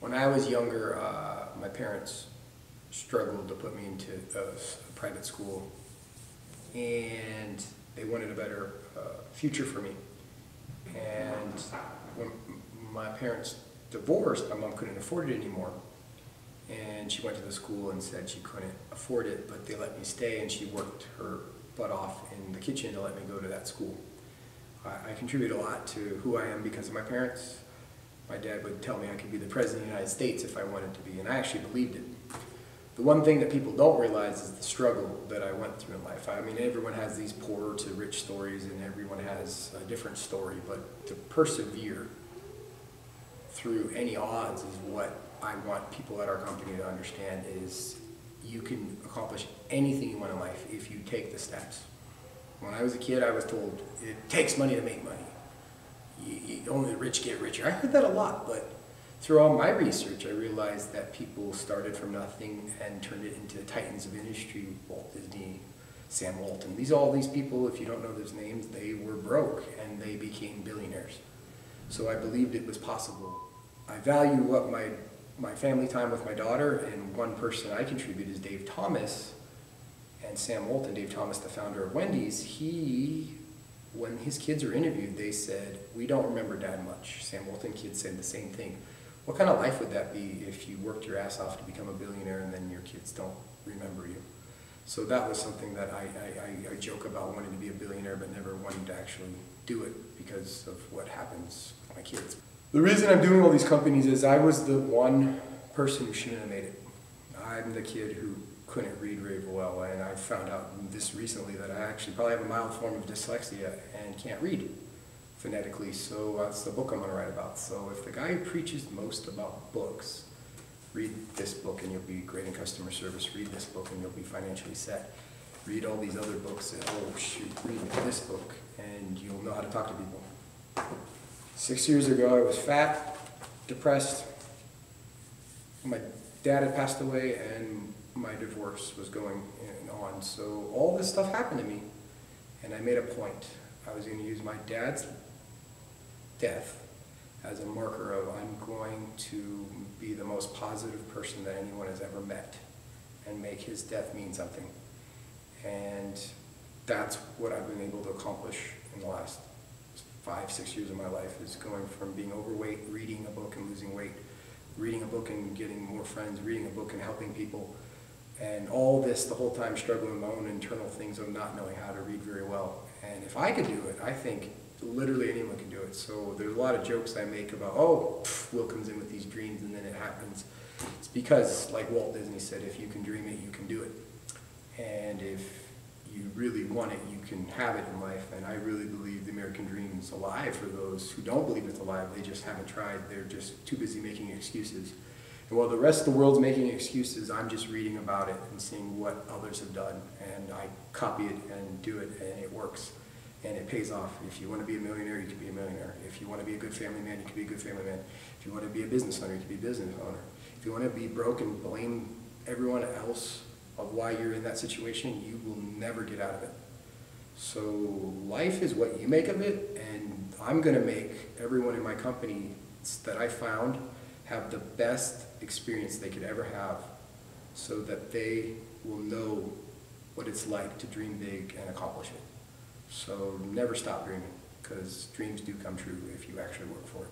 When I was younger, my parents struggled to put me into a private school, and they wanted a better future for me. And when my parents divorced, my mom couldn't afford it anymore. And she went to the school and said she couldn't afford it, but they let me stay, and she worked her butt off in the kitchen to let me go to that school. I contribute a lot to who I am because of my parents. My dad would tell me I could be the President of the United States if I wanted to be, and I actually believed it. The one thing that people don't realize is the struggle that I went through in life. I mean, everyone has these poor to rich stories, and everyone has a different story, but to persevere through any odds is what I want people at our company to understand. Is you can accomplish anything you want in life if you take the steps. When I was a kid, I was told it takes money to make money. Only the rich get richer. I heard that a lot, but through all my research, I realized that people started from nothing and turned it into titans of industry. Walt Disney, Sam Walton. All these people, if you don't know those names, they were broke and they became billionaires. So I believed it was possible. I value what my family time with my daughter, and one person I contribute is Dave Thomas. And Sam Walton, Dave Thomas, the founder of Wendy's, when his kids were interviewed, they said, "We don't remember Dad much." Sam Walton kids said the same thing. What kind of life would that be if you worked your ass off to become a billionaire and then your kids don't remember you? So that was something that I joke about, wanting to be a billionaire but never wanting to actually do it because of what happens with my kids. The reason I'm doing all these companies is I was the one person who shouldn't have made it. I'm the kid who couldn't read very well, and I found out this recently that I actually probably have a mild form of dyslexia and can't read phonetically, so that's the book I'm going to write about. So if the guy who preaches most about books, read this book and you'll be great in customer service, read this book and you'll be financially set, read all these other books, and oh shoot, read this book and you'll know how to talk to people. 6 years ago I was fat, depressed, my dad had passed away, and my divorce was going on. So all this stuff happened to me, and I made a point. I was going to use my dad's death as a marker of I'm going to be the most positive person that anyone has ever met and make his death mean something. And that's what I've been able to accomplish in the last 5-6 years of my life, is going from being overweight, reading a book and losing weight, reading a book and getting more friends, reading a book and helping people, and all this the whole time struggling with my own internal things of not knowing how to read very well. And if I could do it, I think literally anyone can do it. So there's a lot of jokes I make about, oh, Will comes in with these dreams and then it happens. It's because, like Walt Disney said, if you can dream it, you can do it. And if you really want it, you can have it in life. And I really believe the American dream is alive for those who don't believe it's alive. They just haven't tried. They're just too busy making excuses. And while the rest of the world's making excuses, I'm just reading about it and seeing what others have done. And I copy it and do it, and it works. And it pays off. If you want to be a millionaire, you can be a millionaire. If you want to be a good family man, you can be a good family man. If you want to be a business owner, you can be a business owner. If you want to be broke and blame everyone else of why you're in that situation, you will never get out of it. So life is what you make of it, and I'm going to make everyone in my company that I found have the best experience they could ever have, so that they will know what it's like to dream big and accomplish it. So never stop dreaming, because dreams do come true if you actually work for it.